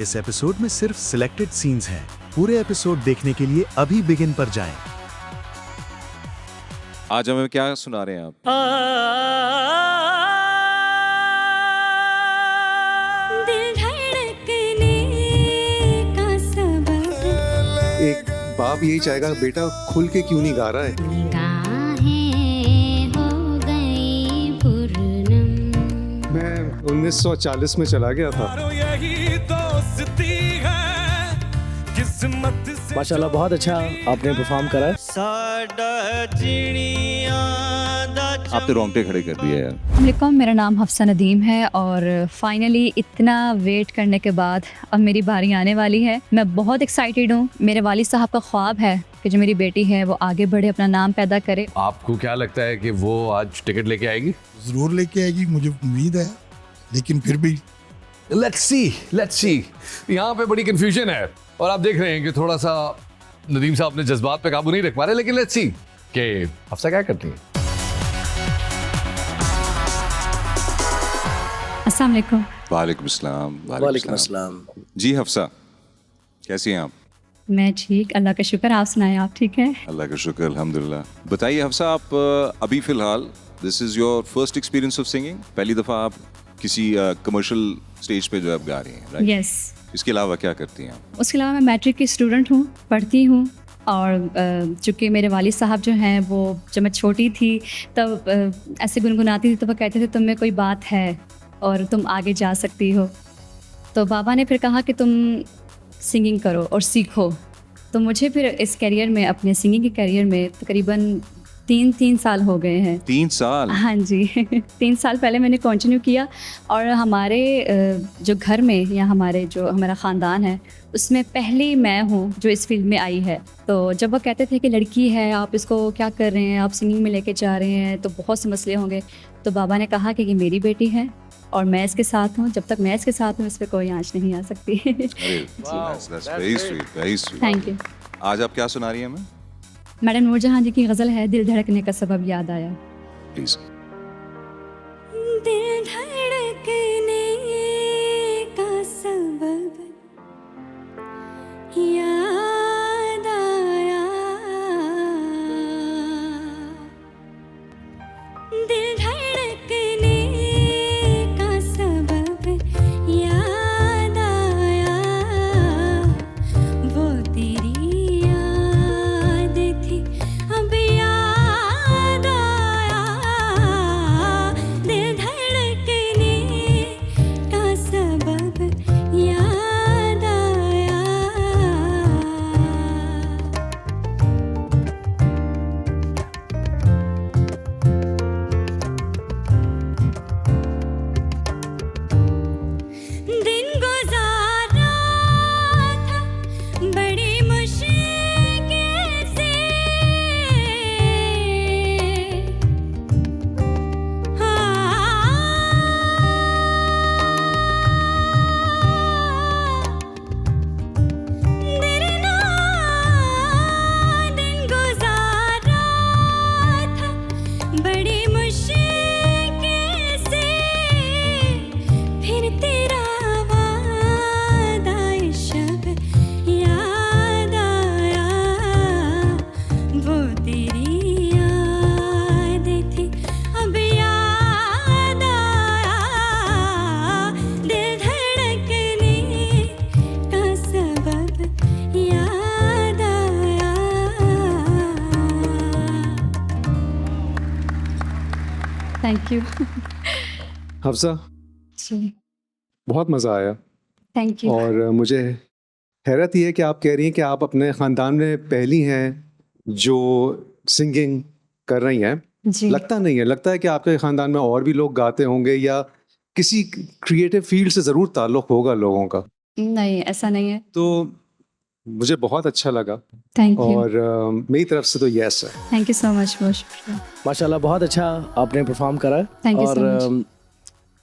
इस एपिसोड में सिर्फ सिलेक्टेड सीन्स हैं। पूरे एपिसोड देखने के लिए अभी बिगिन पर जाएं। आज हमें क्या सुना रहे हैं आप? दिल धड़कने का सबब एक बाप यही चाहेगा बेटा खुल के क्यों नहीं गा रहा है। निगाहें हो गई पूर्णम। मैं 1940 में चला गया था। माशाल्लाह बहुत अच्छा आपने परफॉर्म करा है। आपने रोंगटे खड़े कर दिए यार। अस्सलामुअलैकुम, मेरा नाम हफ्सा नदीम है और फाइनली इतना वेट करने के बाद अब मेरी बारी आने वाली है। मैं बहुत एक्साइटेड हूँ। मेरे वालिद साहब का ख्वाब है कि जो मेरी बेटी है वो आगे बढ़े, अपना नाम पैदा करे। आपको क्या लगता है कि वो आज टिकट लेके आएगी? जरूर लेके आएगी, मुझे उम्मीद है, लेकिन फिर भी लेट्स सी। यहाँ पे बड़ी कंफ्यूजन है और आप देख रहे हैं कि थोड़ा सा नदीम साहब अपने जज्बात पे काबू नहीं रख पा रहे, लेकिन लेट्स सी कि हफ्सा क्या करती हैं। अस्सलाम वालेकुम। वालेकुम अस्सलाम। वालेकुम अस्सलाम। जी हफ्सा, कैसी हैं आप? मैं ठीक, अल्लाह का शुक्र। आप सुनाएं, आप ठीक है? अल्लाह का शुक्र, अल्हम्दुलिल्लाह। बताइए हफ्सा, आप अभी फिलहाल this is your first experience of singing? पहली दफ़ा आप किसी कमर्शियल स्टेज पे जो आप गा रही हैं, राइट? यस। इसके अलावा क्या करती हैं आप? उसके अलावा मैं मैट्रिक की स्टूडेंट हूँ, पढ़ती हूँ। और चूँकि मेरे वालिद साहब जो हैं वो जब मैं छोटी थी तब ऐसे गुनगुनाती थी तो वो कहते थे तुम में कोई बात है और तुम आगे जा सकती हो। तो बाबा ने फिर कहा कि तुम सिंगिंग करो और सीखो। तो मुझे फिर इस करियर में, अपने सिंगिंग के करियर में तकरीबन तीन साल हो गए हैं। 3 साल? हाँ जी 3 साल पहले मैंने कंटिन्यू किया। और हमारे जो घर में या हमारा ख़ानदान है उसमें पहली मैं हूँ जो इस फील्ड में आई है। तो जब वो कहते थे कि लड़की है, आप इसको क्या कर रहे हैं, आप सिंगिंग में लेके जा रहे हैं तो बहुत से मसले होंगे, तो बाबा ने कहा कि ये मेरी बेटी है और मैं इसके साथ हूँ। जब तक मैं इसके साथ हूँ इस पर कोई आँच नहीं आ सकती। That's very sweet, very sweet. Thank you. आज आप क्या सुना रही हैं हमें? मैडम नूरजहां जी की गज़ल है दिल धड़कने का सबब याद आया। प्लीज। दिल धड़कने का सबब याद आया। दिल धड़कने का सबब याद आया। वो तेरी याद थी अब याद आया। दिल धड़कने का सबब याद आया। दिन गुजारा था बड़ी मुश्किल से। दिन गुजारा था बड़ी मुश्किल से। फिर तेरा वादा शब याद आया। वो तेरी याद थी अब याद आया। दिल धड़कने का सबब याद आया। Thank you. हफ्सा जी बहुत मज़ा आया थैंक यू। और मुझे हैरत ही है कि आप कह रही हैं कि आप अपने ख़ानदान में पहली हैं जो सिंगिंग कर रही हैं। जी लगता नहीं है, लगता है कि आपके ख़ानदान में और भी लोग गाते होंगे या किसी क्रिएटिव फील्ड से ज़रूर ताल्लुक़ होगा लोगों का। नहीं, ऐसा नहीं है। तो मुझे बहुत अच्छा लगा थैंक यू। और मेरी तरफ से तो यस है। Thank you so much. बहुत शुक्रिया। माशाल्लाह बहुत अच्छा आपने परफॉर्म करा है Thank you so और much.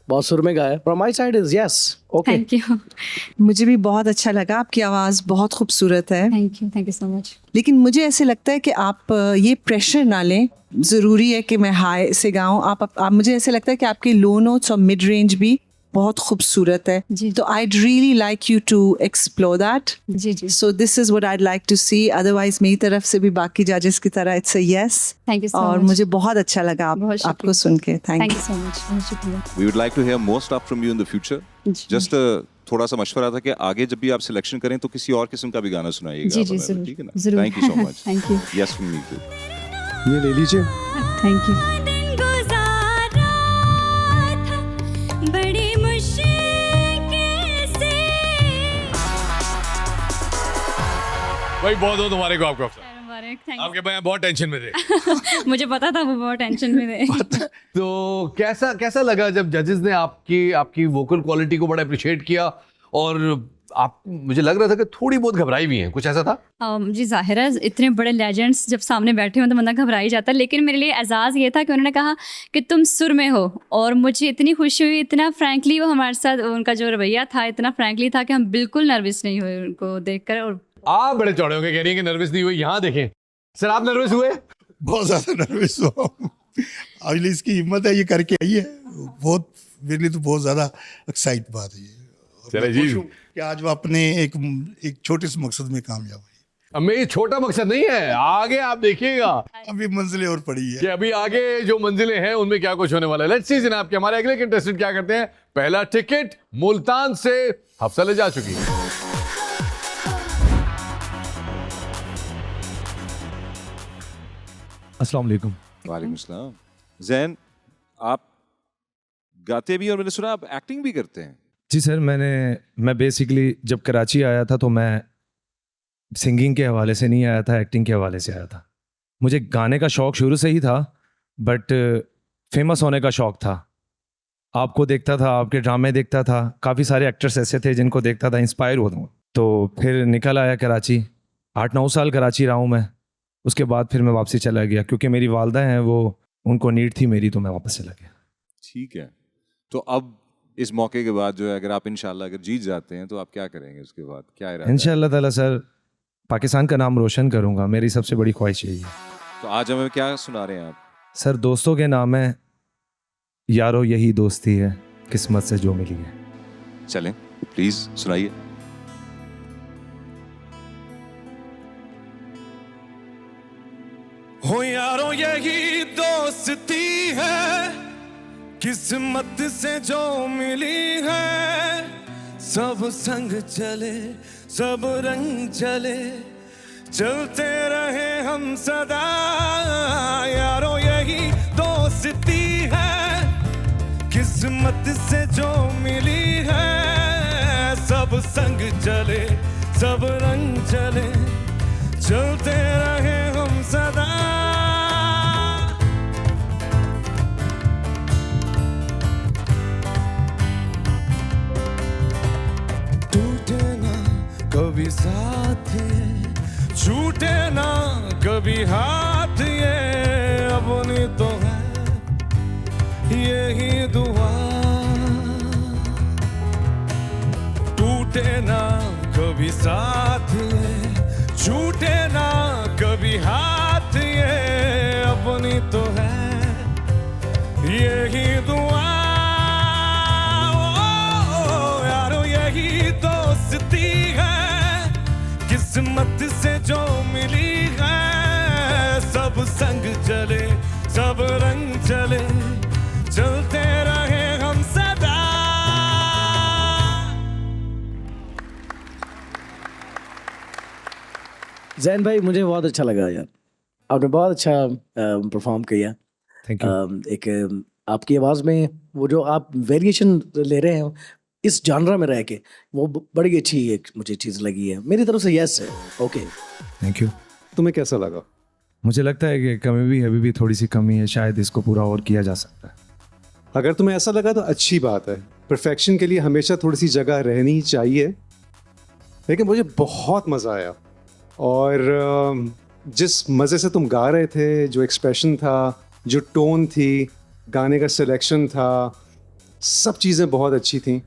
बहुत सुर में गाया। From my side is yes okay. Thank you. मुझे भी बहुत अच्छा लगा, आपकी आवाज़ बहुत खूबसूरत है। Thank you so much. लेकिन मुझे ऐसे लगता है कि आप ये प्रेशर ना लें, ज़रूरी है कि मैं हाई से गाऊं। आप मुझे ऐसे लगता है कि आपके लो नोट्स और मिड रेंज भी बहुत खूबसूरत है जी। तो I'd really like you to explore that. Ji ji So this is what I'd like to see. Otherwise मेरी तरफ से भी बाकी जजेस की तरह it's a yes. Thank you so और मच मुझे बहुत अच्छा लगा बहुत शुक्रिया। आपको सुन के. Thank Thank you you. So much बहुत शुक्रिया We would like to hear more stuff from you in the future. Ji. Just थोड़ा सा मशवरा था कि आगे जब भी आप सिलेक्शन करें तो किसी और किस्म का भी गाना सुनाइएगा. जी आप जी हमें, जरूर ठीक है ना? जरूर Thank you so much. Thank you Yes from me too. ये ले लीजिए. थैंक यू दिन गुजारा था बड़ी मुश्किल से भाई बहुत हो तुम्हारे को आपको अफसर। मुबारक थैंक आपके भाई बहुत टेंशन में थे। मुझे पता था वो बहुत टेंशन में थे तो कैसा लगा जब जजेस ने आपकी वोकल क्वालिटी को बड़ा अप्रिशिएट किया और आप मुझे लग रहा था कि थोड़ी बहुत घबराई भी हैं, कुछ ऐसा था? जी ज़ाहिर है इतने बड़े लेजेंड्स जब सामने बैठे हों तो बंदा घबरा ही जाता है, लेकिन मेरे लिए एजाज़ ये था कि उन्होंने कहा कि तुम सुर में हो और मुझे इतनी खुशी हुई, इतना फ्रैंकली वो हमारे साथ उनका जो रवैया था इतना फ्रैंकली था कि हम बिल्कुल नर्वस नहीं हुए उनको देखकर। और आप बड़े चौड़े होके कह रही हैं कि नर्वस नहीं हुए, यहाँ देखें सर आप नर्वस हुए? बहुत ज़्यादा नर्वस हुआ हूँ। अगली इसकी हिम्मत है, ये करके आई है, बहुत मेरे लिए तो बहुत ज़्यादा एक्साइट बात है ये। चले मैं जी। खुश हूँ कि आज वो अपने एक छोटे से मकसद में कामयाब हुई। अब मेरी छोटा मकसद नहीं है, आगे आप देखिएगा अभी मंजिलें और पड़ी कि है। अभी आगे जो मंजिलें हैं उनमें क्या कुछ होने वाला है। लेट्स सी जनाब कि हमारे अगले कंटेस्टेंट क्या करते हैं। पहला टिकट मुल्तान से हफ्सा ले जा चुकी है। अस्सलाम वालेकुम। वालेकुम सलाम। जैन, आप गाते भी और मैंने सुना आप एक्टिंग भी करते हैं। जी सर, मैं बेसिकली जब कराची आया था तो मैं सिंगिंग के हवाले से नहीं आया था, एक्टिंग के हवाले से आया था। मुझे गाने का शौक़ शुरू से ही था, बट फेमस होने का शौक़ था। आपको देखता था, आपके ड्रामे देखता था, काफ़ी सारे एक्टर्स ऐसे थे जिनको देखता था, इंस्पायर होता हूँ। तो फिर निकल आया कराची, 8-9 साल कराची रहा हूँ मैं। उसके बाद फिर मैं वापसी चला गया क्योंकि मेरी वालदा हैं, वो उनको नीड थी मेरी, तो मैं वापस चला गया। ठीक है, तो अब इस मौके के बाद जो है अगर आप इंशाल्लाह अगर जीत जाते हैं तो आप क्या करेंगे उसके बाद, क्या इरादा है? इंशाअल्लाह ताला सर पाकिस्तान का नाम रोशन करूँगा, मेरी सबसे बड़ी ख्वाहिश यही है। तो आज हमें क्या सुना रहे हैं आप? सर दोस्तों के नाम है, यारो यही दोस्ती है, किस्मत से जो मिली है। चलें प्लीज सुनाइए। हो यारों यही दोस्ती है, किस्मत से जो मिली है। सब संग चले, सब रंग चले, चलते रहे हम सदा। यारों यही दोस्ती है, किस्मत से जो मिली है। सब संग चले, सब रंग चले, चलते रहे हम सदा। टूटे ना कभी साथ ये, छूटे ना कभी हाथ ये। अपनी तो है यही दुआ, टूटे ना कभी साथ ये, छूटे ना कभी हाथ ये। अपनी तो है यही दुआ। ओ यारो यही दोस्ती है, किस्मत से जो मिली है। सब संग चले, सब रंग चले, चलते रहे हम सदा। जैन भाई मुझे बहुत अच्छा लगा यार, आपने बहुत अच्छा परफॉर्म किया। Thank you. एक आपकी आवाज़ में वो जो आप वेरिएशन ले रहे हैं इस जानरा में रह के, वो बड़ी अच्छी एक मुझे चीज़ लगी है। मेरी तरफ से यस है। Okay thank you. तुम्हें कैसा लगा? मुझे लगता है कि कमी भी अभी भी थोड़ी सी कमी है, शायद इसको पूरा और किया जा सकता है। अगर तुम्हें ऐसा लगा तो अच्छी बात है। परफेक्शन के लिए हमेशा थोड़ी सी जगह रहनी चाहिए। लेकिन मुझे बहुत मज़ा आया, और जिस मज़े से तुम गा रहे थे, जो एक्सप्रेशन था, जो टोन थी, गाने का सिलेक्शन था, सब चीज़ें बहुत अच्छी थी।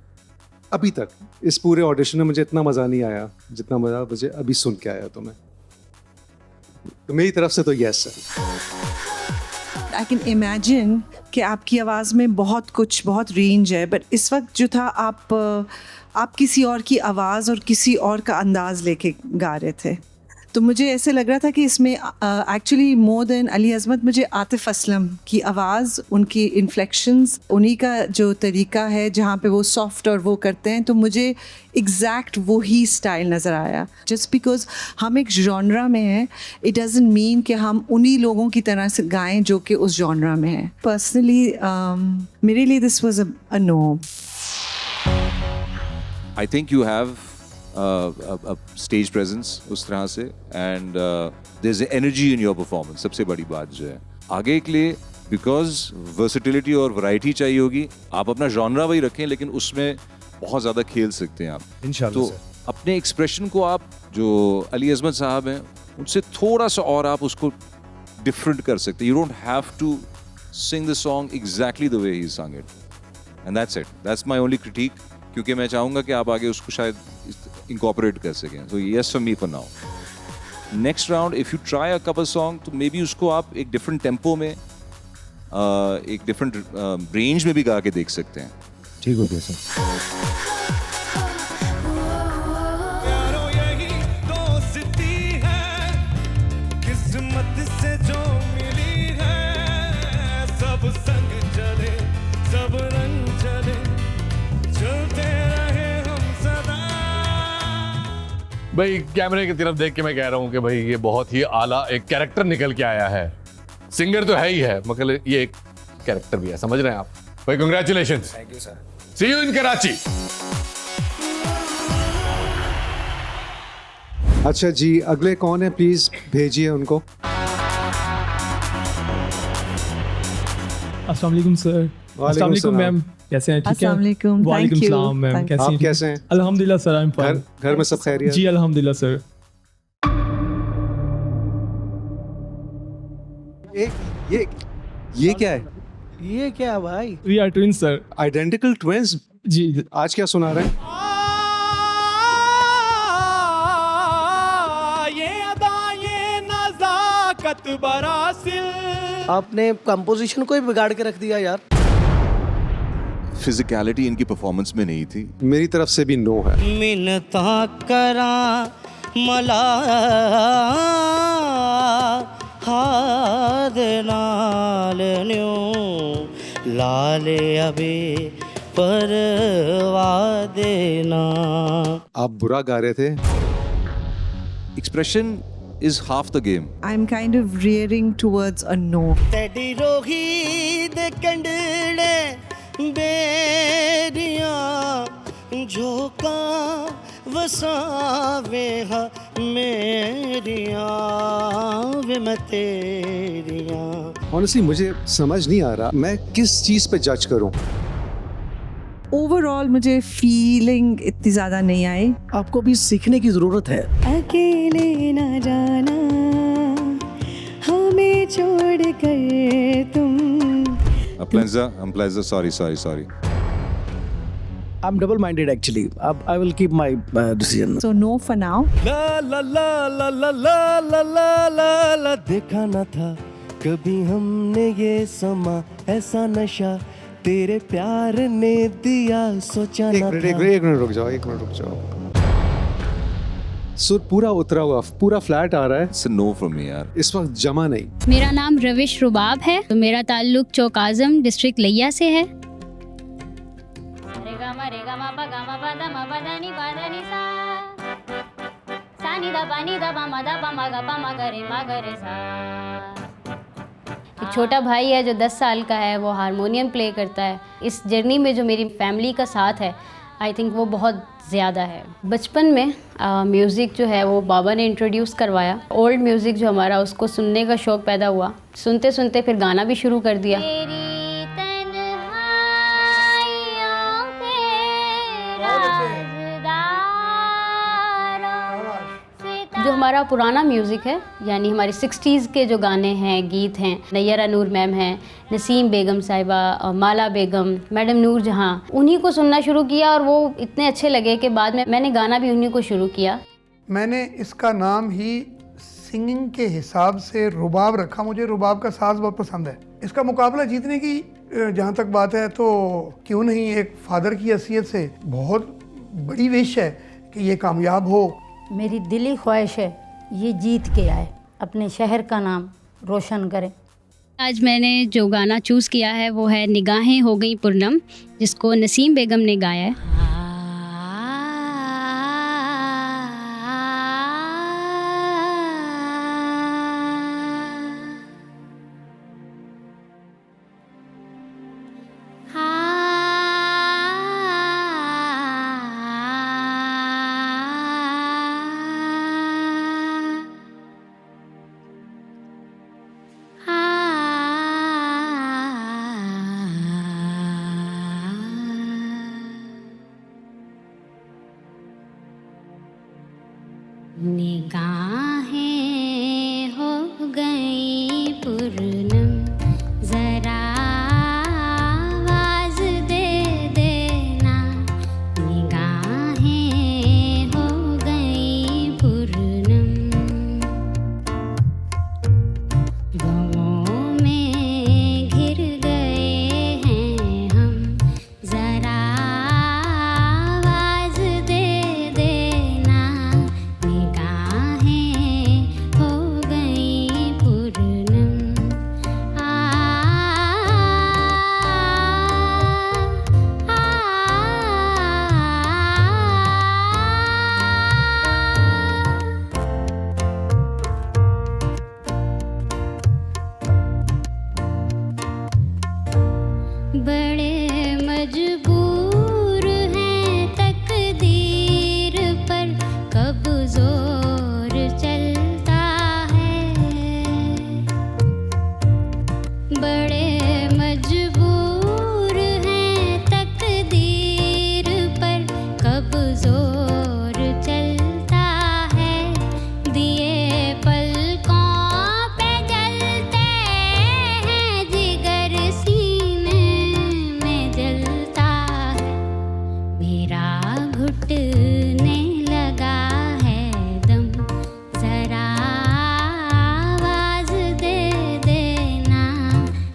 अभी तक इस पूरे ऑडिशन में मुझे इतना मज़ा नहीं आया जितना मज़ा मुझे अभी सुन के आया तुम्हें। तो मेरी तरफ से तो यस है। आई कैन इमेजिन कि आपकी आवाज़ में बहुत कुछ, बहुत रेंज है, बट इस वक्त जो था आप किसी और की आवाज़ और किसी और का अंदाज़ लेके गा रहे थे। तो मुझे ऐसे लग रहा था कि इसमें एक्चुअली मोर देन अली अज़मत मुझे आतिफ़ असलम की आवाज़, उनकी इन्फ्लेक्शंस, उन्हीं का जो तरीका है जहाँ पे वो सॉफ्ट और वो करते हैं, तो मुझे एग्जैक्ट वही स्टाइल नज़र आया। जस्ट बिकॉज हम एक जॉनरा में हैं, इट डजंट मीन कि हम उन्हीं लोगों की तरह से गाएं जो कि उस जॉनरा में हैं। पर्सनली मेरे लिए this was a no. I think you have a stage presence उस तरह से, and there's energy in your performance। सबसे बड़ी बात जो है आगे के लिए, because versatility और variety चाहिए होगी। आप अपना genre वही रखें, लेकिन उसमें बहुत ज़्यादा खेल सकते हैं आप इंशाल्लाह तो अपने expression को आप, जो अली अज़मत साहब हैं, उनसे थोड़ा सा और आप उसको different कर सकते हैं। You don't have to sing the song exactly the way he sung it, and that's it। That's my only critique, क्योंकि मैं चाहूँगा कि आप आगे उसको शायद incorporate कर सकें। So yes for me for now। Next round if you try a cover song, तो maybe उसको आप एक different tempo में, एक different range में भी गा के देख सकते हैं। ठीक हो गया सर। यारो यही दोस्ती है, किस्मत से जो मिली है, सब संग चले, सब रंग चले, चलते रहे हम सदा। भाई कैमरे की तरफ देख के मैं कह रहा हूँ कि भाई ये बहुत ही आला एक कैरेक्टर निकल के आया है। सिंगर तो है ही है, मगर ये एक कैरेक्टर भी है, समझ रहे हैं आप? भाई congratulations. Thank you sir. See you in Karachi. अच्छा जी, अगले कौन है, प्लीज़ भेजिए उनको। अस्सलाम वालेकुम सर। अस्सलाम वालेकुम मैम, कैसे हैं? ठीक है। अस्सलाम वालेकुम, वालेकुम thank you, सलाम मैम, thank you। कैसी आप हैं? कैसे हैं? अल्हम्दुलिल्लाह सर, आई एम फाइन। घर में सब खैरियत? जी अल्हम्दुलिल्लाह सर। ये क्या है? ये क्या है भाई? We are twins sir. Identical twins? जी आज क्या सुना रहे हैं? ये अदा ये नज़ाकत बरासिल। आपने कंपोजिशन को ही बिगाड़ के रख दिया यार। Physicality इनकी performance में नहीं थी। मेरी तरफ से भी नो है। मिन्नता करा मला हाद नाल न्यू लाले अबे परवा देना। आप बुरा गा रहे थे। Expression is half the game। I'm kind of rearing towards a no। तेरी रोही दे कंडले बेरियां झोंका वसावे हा मेरियां वे मैं तेरियां। ऑनेस्टली मुझे समझ नहीं आ रहा मैं किस चीज़ पे जज करूं। ओवरऑल मुझे फीलिंग इतनी ज़्यादा नहीं आई। आपको भी सीखने की ज़रूरत है। अकेले न जाना हमें छोड़ कर तुम। Pleasure, sorry। I'm double-minded actually. I will keep my decision. So no for now। ला ला ला ला ला ला ला ला ला ला देखा न था कभी हमने ये समा ऐसा नशा तेरे प्यार ने दिया सोचा न था। एक मिनट रुक जाओ। सुर पूरा उतरा हुआ, पूरा फ्लैट आ रहा है। It's a no from me यार। इस वक्त जमा नहीं। मेरा नाम रविश रुबाब है, तो मेरा ताल्लुक चौक आजम डिस्ट्रिक्ट लिया से है। एक छोटा भाई है जो 10 साल का है, वो हारमोनियम प्ले करता है। इस जर्नी में जो मेरी फैमिली का साथ है, आई थिंक वो बहुत ज़्यादा है। बचपन में म्यूज़िक जो है वो बाबा ने इंट्रोड्यूस करवाया। ओल्ड म्यूज़िक जो हमारा, उसको सुनने का शौक़ पैदा हुआ। सुनते सुनते फिर गाना भी शुरू कर दिया। जो हमारा पुराना म्यूज़िक है, यानी हमारे 60s के जो गाने हैं, गीत हैं, नैयरा नूर मैम हैं, नसीम बेगम साहिबा, माला बेगम, मैडम नूर जहाँ, उन्हीं को सुनना शुरू किया और वो इतने अच्छे लगे कि बाद में मैंने गाना भी उन्हीं को शुरू किया। मैंने इसका नाम ही सिंगिंग के हिसाब से रुबाब रखा। मुझे रुबाब का साज़ बहुत पसंद है। इसका मुकाबला जीतने की जहाँ तक बात है तो क्यों नहीं, एक फादर की हैसियत से बहुत बड़ी विश है कि ये कामयाब हो। मेरी दिली ख्वाहिश है ये जीत के आए, अपने शहर का नाम रोशन करें। आज मैंने जो गाना चूज़ किया है वो है निगाहें हो गई पूर्णम, जिसको नसीम बेगम ने गाया है। निगाहें हो गई पूर्णम, जरा आवाज दे देना। निगाहें हो गई पूर्णम, गमों में घिर गए हैं हम, जरा आवाज दे देना। निगाहें हो गई पूर्णम, बड़े मजबूर हैं तकदीर पर, कब जोर चलता है। बड़े मजबूर हैं तकदीर पर, कब जोर चलता है। दिए पलकों पे जलते हैं, जिगर सीने में जलता है। मेरा घुटने लगा है दम, जरा आवाज दे देना।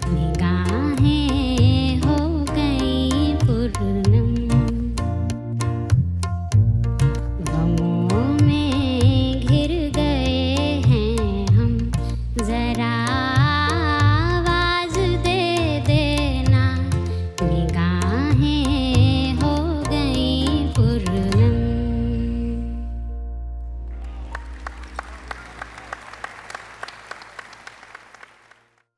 निगाहें हो गई पूर्णम, गमों में घिर गए हैं हम, जरा आवाज दे देना। निगाहें हो गई पूर्णम।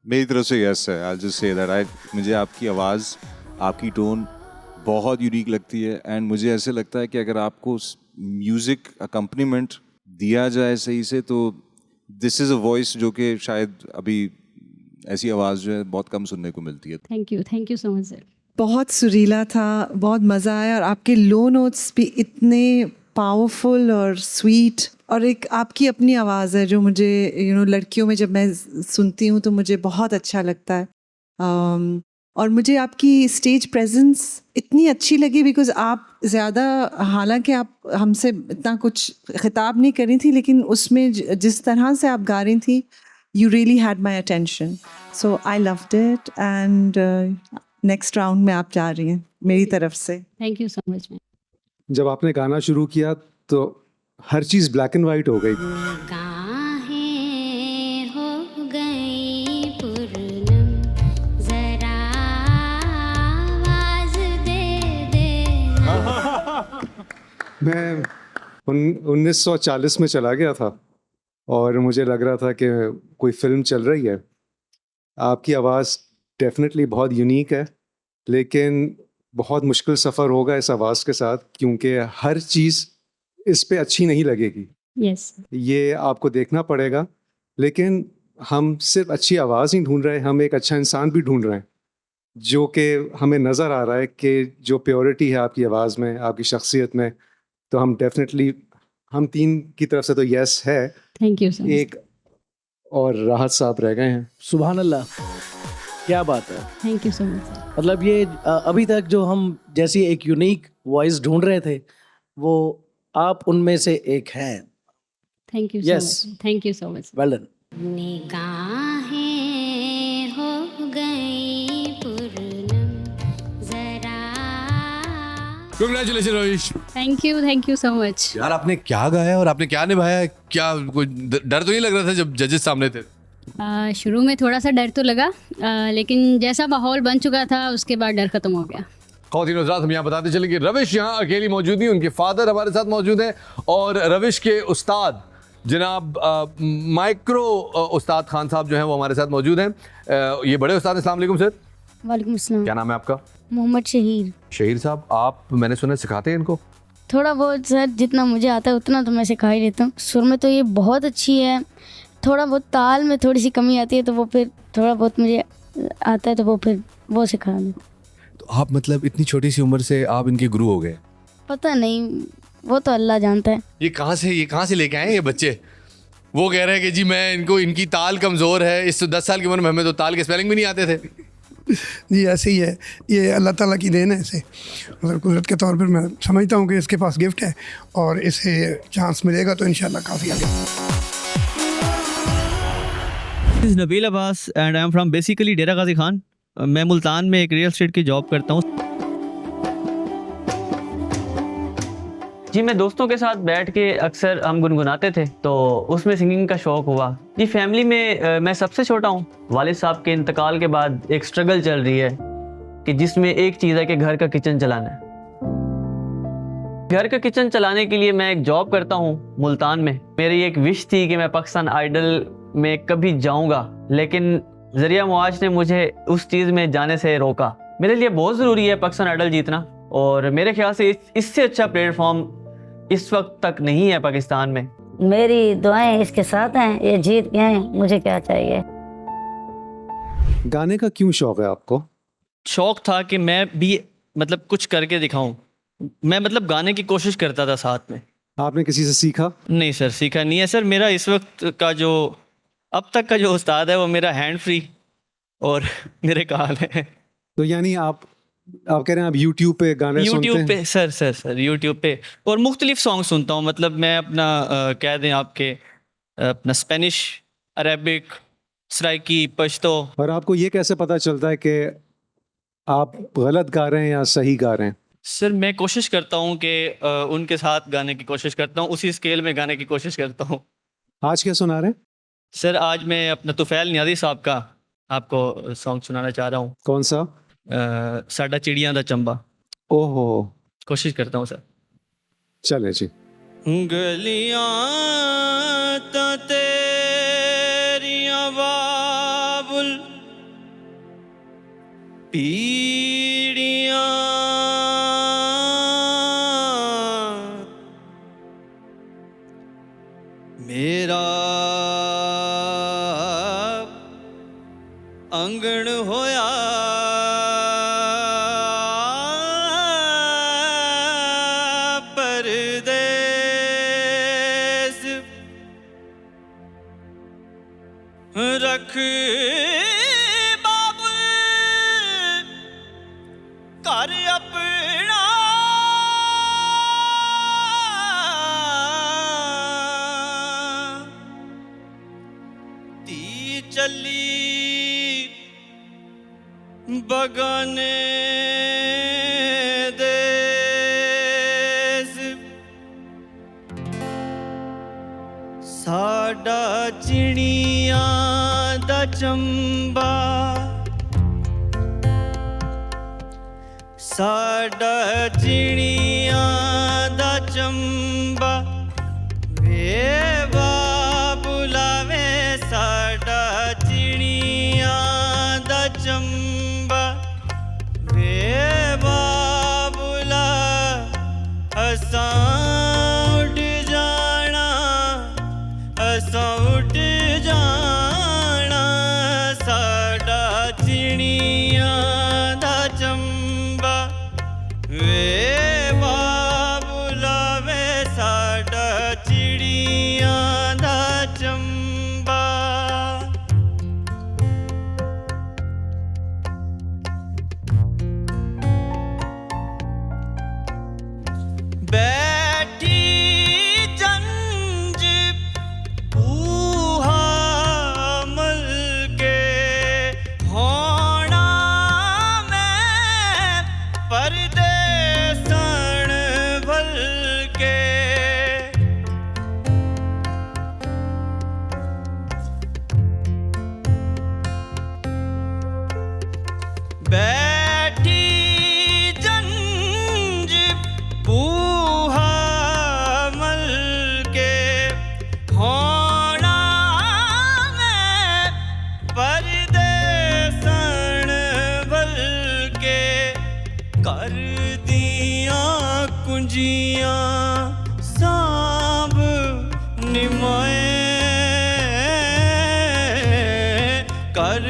मेरी तरफ से यस है। आई जस्ट से दैट मुझे आपकी आवाज़, आपकी टोन बहुत यूनिक लगती है। एंड मुझे ऐसे लगता है कि अगर आपको म्यूज़िक अकम्पनीमेंट दिया जाए सही से तो दिस इज़ अ वॉइस जो कि शायद अभी ऐसी आवाज़ जो है बहुत कम सुनने को मिलती है। Thank you so much sir. बहुत सुरीला था, बहुत मज़ा आया, और आपके लो नोट्स भी इतने पावरफुल और स्वीट, और एक आपकी अपनी आवाज़ है जो मुझे लड़कियों में जब मैं सुनती हूँ तो मुझे बहुत अच्छा लगता है। और मुझे आपकी स्टेज प्रेजेंस इतनी अच्छी लगी बिकॉज़ आप ज़्यादा, हालांकि आप हमसे इतना कुछ खिताब नहीं कर रही थी, लेकिन उसमें जिस तरह से आप गा रही थी, you really had my attention, so I loved it. And next round में आप जा रही हैं मेरी तरफ से। Thank you so much ma'am. जब आपने गाना शुरू किया तो हर चीज़ ब्लैक एंड वाइट हो गई। निगाहें हो गई पूर्णम, जरा आवाज दे देना। मैं 1940 में चला गया था और मुझे लग रहा था कि कोई फिल्म चल रही है। आपकी आवाज़ डेफिनेटली बहुत यूनिक है, लेकिन बहुत मुश्किल सफ़र होगा इस आवाज़ के साथ, क्योंकि हर चीज़ इस पे अच्छी नहीं लगेगी। यस ये आपको देखना पड़ेगा। लेकिन हम सिर्फ अच्छी आवाज़ नहीं ढूंढ रहे, हम एक अच्छा इंसान भी ढूंढ रहे हैं, जो कि हमें नज़र आ रहा है कि जो प्योरिटी है आपकी आवाज़ में, आपकी शख्सियत में। तो हम डेफिनेटली, हम तीन की तरफ से तो यस है। Thank you so much. एक और राहत साहब रह गए हैं। सुभान अल्लाह, क्या बात है। Thank you so much sir. मतलब ये अभी तक जो हम जैसी एक यूनिक वॉइस ढूंढ रहे थे, वो आप उनमें से एक हैं। Thank you so much. Well done. निगाहें हो गई Congratulations Ravish. Thank you so much. यार आपने क्या गाया और आपने क्या निभाया, क्या कोई डर तो नहीं लग रहा था जब जजेस सामने थे? शुरू में थोड़ा सा डर तो लगा, लेकिन जैसा माहौल बन चुका था उसके बाद डर खत्म हो गया। ख़वातीन हज़रात, हम यहाँ बताते चले कि रविश यहाँ अकेली मौजूद नहीं, उनके फादर हमारे साथ मौजूद हैं और रविश के उस्ताद जनाब माइक्रो उस्ताद खान साहब जो हैं वो हमारे साथ मौजूद हैं। ये बड़े उस्ताद। अस्सलाम वालेकुम सर। वालेकुम अस्सलाम। क्या नाम है आपका? मोहम्मद शहीर। शहीर साहब, आप मैंने सुना सिखाते हैं इनको? थोड़ा बहुत सर, जितना मुझे आता है उतना तो मैं सिखा ही देता हूँ। सुर में तो ये बहुत अच्छी है, थोड़ा बहुत ताल में थोड़ी सी कमी आती है, तो वो फिर थोड़ा बहुत मुझे आता है तो वो फिर वो सिखा देता। तो आप मतलब इतनी छोटी सी उम्र से आप इनके गुरु हो गए? पता नहीं, वो तो अल्लाह जानता है। ये कहाँ से लेके आए ये बच्चे? वो कह रहे हैं कि जी मैं इनकी ताल कमज़ोर है। इस 10 साल की उम्र में हमें तो ताल के स्पेलिंग भी नहीं आते थे। जी ऐसे ही है, ये अल्लाह ताला की देन है। इसे मतलब कुदरत के तौर पर मैं समझता हूँ कि इसके पास गिफ्ट है और इसे चांस मिलेगा तो इंशाल्लाह काफ़ी आगे। This is Nabil Abbas and I am from basically डेरा गाजी खान। मैं मुल्तान में एक रियल एस्टेट की जॉब करता हूँ। जी मैं दोस्तों के साथ बैठ के अक्सर हम गुनगुनाते थे, तो उसमें सिंगिंग का शौक़ हुआ। जी फैमिली में मैं सबसे छोटा हूँ। वालिद साहब के इंतकाल के बाद एक स्ट्रगल चल रही है कि जिसमें एक चीज़ है कि घर का किचन चलाना है। घर का किचन चलाने के लिए मैं एक जॉब करता हूँ मुल्तान में। मेरी एक विश थी कि मैं पाकिस्तान आइडल में कभी जाऊँगा, लेकिन ज़रिया मुआश ने मुझे उस चीज़ में जाने से रोका। मेरे लिए बहुत ज़रूरी है पाकिस्तान आइडल जीतना, और मेरे ख्याल से इससे अच्छा प्लेटफॉर्म इस वक्त तक नहीं है पाकिस्तान में। मेरी दुआएं इसके साथ हैं, ये जीत गए हैं, मुझे क्या चाहिए। गाने का क्यों शौक है आपको? शौक था कि मैं भी मतलब कुछ करके दिखाऊं। मैं मतलब गाने की कोशिश करता था साथ में। आपने किसी से सीखा? नहीं सर, सीखा नहीं है सर। मेरा इस वक्त का जो अब तक का जो उस्ताद है वो मेरा हैंड फ्री और मेरे कान है। तो यानी आप कह रहे हैं आप YouTube पे गाने सुनते हैं? YouTube पे सर YouTube पे और मुख्तलिफ सॉन्ग सुनता हूँ। मतलब मैं अपना कह दें आपके अपना स्पेनिश, अरेबिक, सराइकी, पश्तो। और आपको ये कैसे पता चलता है कि आप गलत गा रहे हैं या सही गा रहे हैं? सर मैं कोशिश करता हूँ कि उनके साथ गाने की कोशिश करता हूँ, उसी स्केल में गाने की कोशिश करता हूँ। आज क्या सुना रहे हैं? सर आज मैं अपना तुफैल नियाज़ी साहब का आपको सॉन्ग सुनाना चाह रहा हूँ। कौन सा? साडा चिड़ियां दा चंबा। ओहो, कोशिश करता हूँ सर। चले जी। गलियां ता तेरियां बाबुल, पीड़ियां मेरा अंगण होया परदेस, रख बाबुल कर अपना ती चली बगाने देस, साडा चिड़ियां दा चंबा, साडा चिड़ियां दा चंबा, वे बाबुला वे साडा चिड़ियां दा चंबा, वे बाबुला असां उड़ जाना, असां उड़ जाना, साडा चिड़ियां दा चंबा, वे बाबुला वे साडा चिड़ियां दा चंबा। बैठी जंज पूहा कुंजियां सांभ निमाए कर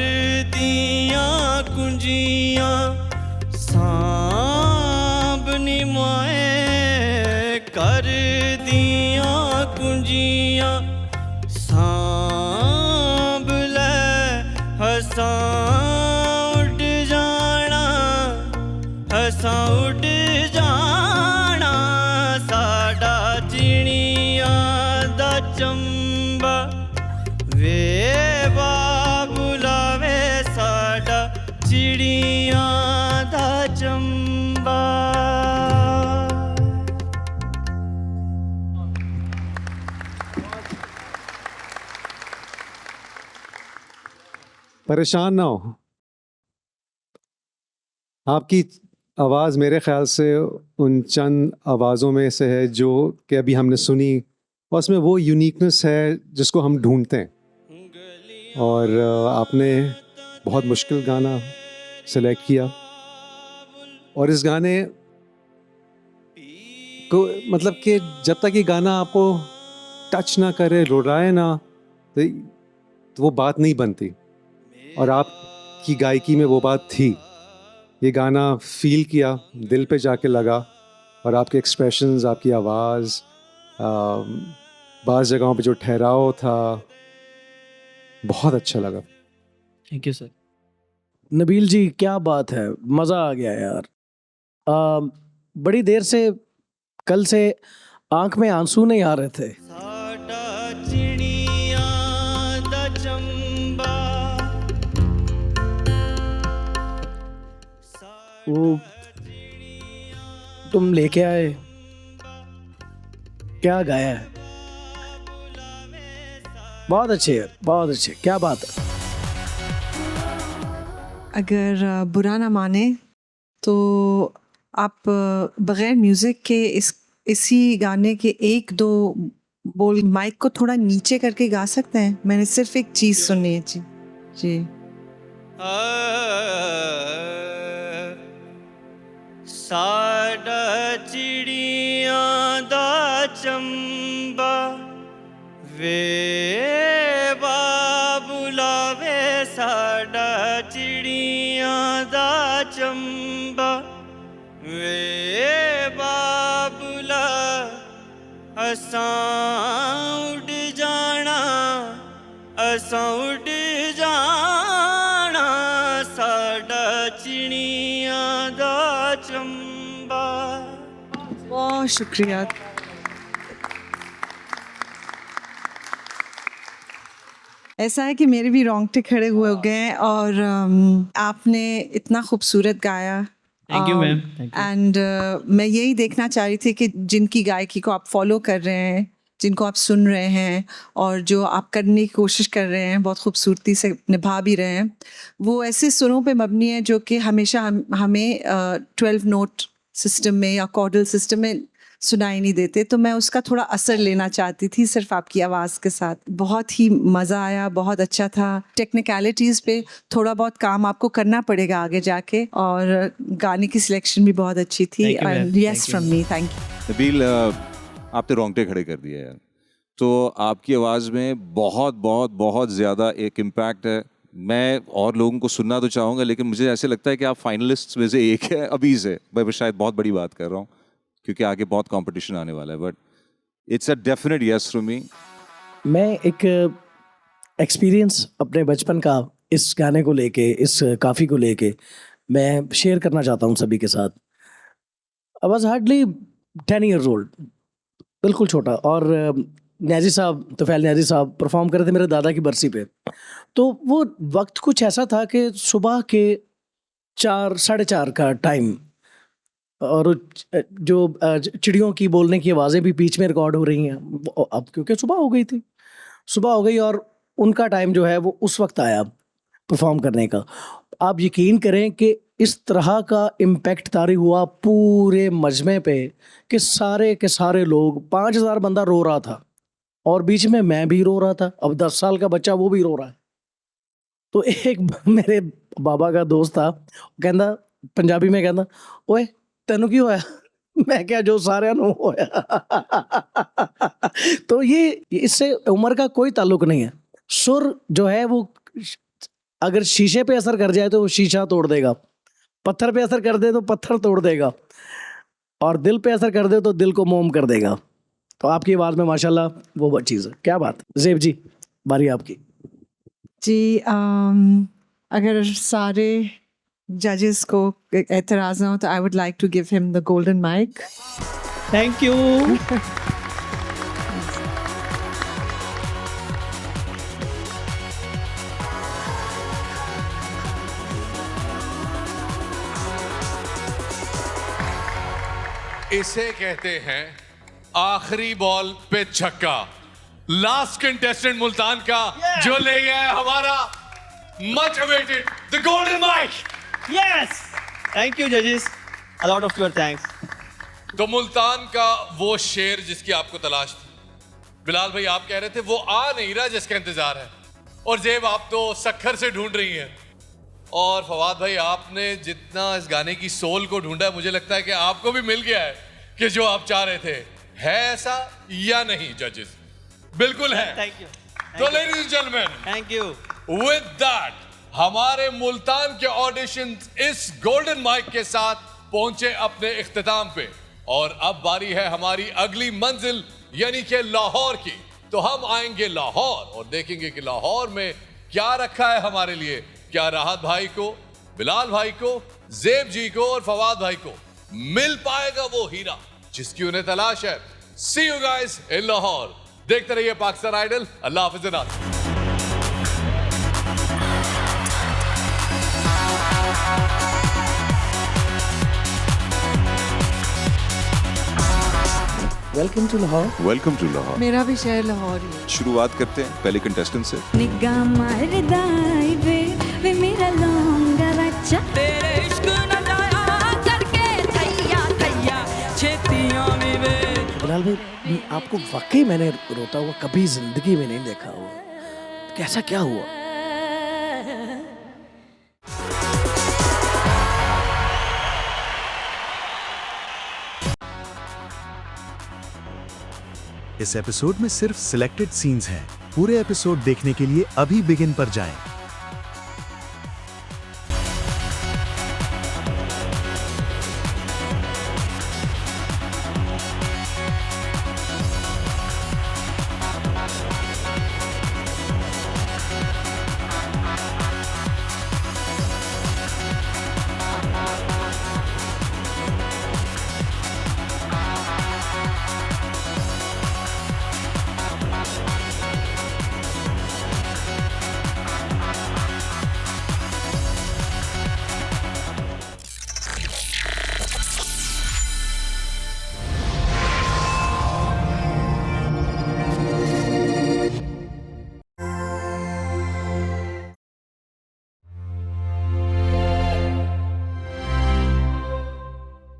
दियां कुंजियां सांभ निमाए कर दियां कुंजियां सांभ ले हसां उड़ जाना हसां उड़ जाना साडा चिड़ियां दा चंबा वे बाबुला वे साडा चिड़ियां दा चंबा। परेशान ना हो, आपकी आवाज़ मेरे ख्याल से उन चंद आवाज़ों में से है जो कि अभी हमने सुनी, और उसमें वो यूनिकनेस है जिसको हम ढूंढते हैं। और आपने बहुत मुश्किल गाना सेलेक्ट किया, और इस गाने को मतलब कि जब तक ये गाना आपको टच ना करे, रुलाए ना, तो वो बात नहीं बनती, और आपकी गायकी में वो बात थी। ये गाना फील किया, दिल पे जाके लगा, और आपके एक्सप्रेशंस, आपकी आवाज़, बाज़ जगहों पे जो ठहराव था, बहुत अच्छा लगा। Thank you sir. Nabeel ji क्या बात है, मज़ा आ गया यार। बड़ी देर से, कल से आंख में आंसू नहीं आ रहे थे। वो तुम लेके आए, क्या गाया है, बहुत अच्छे है, बहुत अच्छे, क्या बात है। अगर बुरा ना माने तो आप बग़ैर म्यूज़िक के इसी गाने के एक दो बोल माइक को थोड़ा नीचे करके गा सकते हैं? मैंने सिर्फ एक चीज़ सुननी है जी। जी साडा चिड़ियां दा चंबा वे बाबुला वे साडा चिड़ियां दा चंबा वे बाबुला असां उड़ जाना असां उड़ जाना साडा चिड़ियां दा चंबा। बहुत शुक्रिया। ऐसा है कि मेरे भी रोंगटे खड़े हुए हो गए, और आपने इतना खूबसूरत गाया। Thank you ma'am. एंड मैं यही देखना चाह रही थी कि जिनकी गायकी को आप फॉलो कर रहे हैं, जिनको आप सुन रहे हैं, और जो आप करने की कोशिश कर रहे हैं, बहुत खूबसूरती से निभा भी रहे हैं, वो ऐसे सुरों पे मबनी है जो कि हमेशा हमें 12 नोट सिस्टम में या कॉर्डल सिस्टम में सुनाई नहीं देते। तो मैं उसका थोड़ा असर लेना चाहती थी सिर्फ आपकी आवाज़ के साथ। बहुत ही मज़ा आया, बहुत अच्छा था। टेक्निकलिटीज़ पे थोड़ा बहुत काम आपको करना पड़ेगा आगे जाके, और गाने की सिलेक्शन भी बहुत अच्छी थी। And yes from me, thank you. Nabeel, आपने रोंगटे खड़े कर दिए यार। तो आपकी आवाज़ में बहुत बहुत बहुत ज़्यादा एक इम्पैक्ट है। मैं और लोगों को सुनना तो चाहूँगा, लेकिन मुझे ऐसे लगता है कि आप फाइनलिस्ट्स में से एक है अभी से। मैं शायद बहुत बड़ी बात कर रहा हूँ क्योंकि आगे बहुत कंपटीशन आने वाला है, but it's a definite yes from me. मैं एक एक्सपीरियंस अपने बचपन का इस गाने को लेके, इस काफ़ी को लेके मैं शेयर करना चाहता हूँ सभी के साथ। I was hardly 10 years old, बिल्कुल छोटा, और न्याजी साहब, तोफैल न्याजी साहब परफॉर्म कर रहे थे मेरे दादा की बरसी पे। तो वो वक्त कुछ ऐसा था कि सुबह के 4, 4:30 का टाइम, और जो चिड़ियों की बोलने की आवाज़ें भी बीच में रिकॉर्ड हो रही हैं अब, क्योंकि सुबह हो गई थी, सुबह हो गई, और उनका टाइम जो है वो उस वक्त आया परफॉर्म करने का। आप यकीन करें कि इस तरह का इम्पैक्ट तारी हुआ पूरे मजमे पे कि सारे के सारे लोग, 5000 बंदा रो रहा था, और बीच में मैं भी रो रहा था। अब 10 साल का बच्चा वो भी रो रहा है। तो एक मेरे बाबा का दोस्त था, कहता पंजाबी में कहता, ओए तेनू की होया? मैं क्या जो सारे नु होया। तो ये इससे उम्र का कोई ताल्लुक नहीं है। सुर जो है वो अगर शीशे पे असर कर जाए तो वो शीशा तोड़ देगा, पत्थर पे असर कर दे तो पत्थर तोड़ देगा, और दिल पे असर कर दे तो दिल को मोम कर देगा। तो आपकी आवाज़ में माशाल्लाह वो चीज़ है। क्या बात। ज़ेब जी, बारी आपकी। जी अगर सारे जजेस को एतराज़ ना हो तो I would like to give him the golden mic. Thank you. इसे कहते हैं आखिरी बॉल पे छक्का। लास्ट कंटेस्टेंट मुल्तान का जो ले गया है हमारा much awaited the golden mic. Yes, thank you जजेस, a lot of your thanks. तो मुल्तान का वो शेर जिसकी आपको तलाश थी, बिलाल भाई आप कह रहे थे वो आ नहीं रहा जिसका इंतजार है, और जेब आप तो सखर से ढूंढ रही हैं, और फवाद भाई आपने जितना इस गाने की सोल को ढूंढा है मुझे लगता है कि आपको भी मिल गया है कि जो आप चाह रहे थे। है ऐसा या नहीं जजेस? बिल्कुल है। Thank you. तो ladies and gentleman, thank you. With that हमारे मुल्तान के ऑडिशंस इस गोल्डन माइक के साथ पहुंचे अपने इख्तिताम पे, और अब बारी है हमारी अगली मंजिल यानी कि लाहौर की। तो हम आएंगे लाहौर और देखेंगे कि लाहौर में क्या रखा है हमारे लिए। क्या राहत भाई को, बिलाल भाई को, जेब जी को और फवाद भाई को मिल पाएगा वो हीरा जिसकी उन्हें तलाश है? See you guys in Lahore. देखते रहिए पाकिस्तान आइडल। अल्लाह हाफिज। Welcome to Lahore. Welcome to Lahore. मेरा भी शहर लाहौर ही है। शुरुआत करते हैं पहले कंटेस्टेंट से। निगाह मारदाई वे मेरा लौंगा बच्चा तेरे इश्क न जाया करके थैया थैया छेतियां में वे। बिलाल भाई, आपको वाकई मैंने रोता हुआ कभी जिंदगी में नहीं देखा हुआ। कैसा क्या हुआ? इस एपिसोड में सिर्फ सिलेक्टेड सीन्स हैं। पूरे एपिसोड देखने के लिए अभी बिगिन पर जाएं।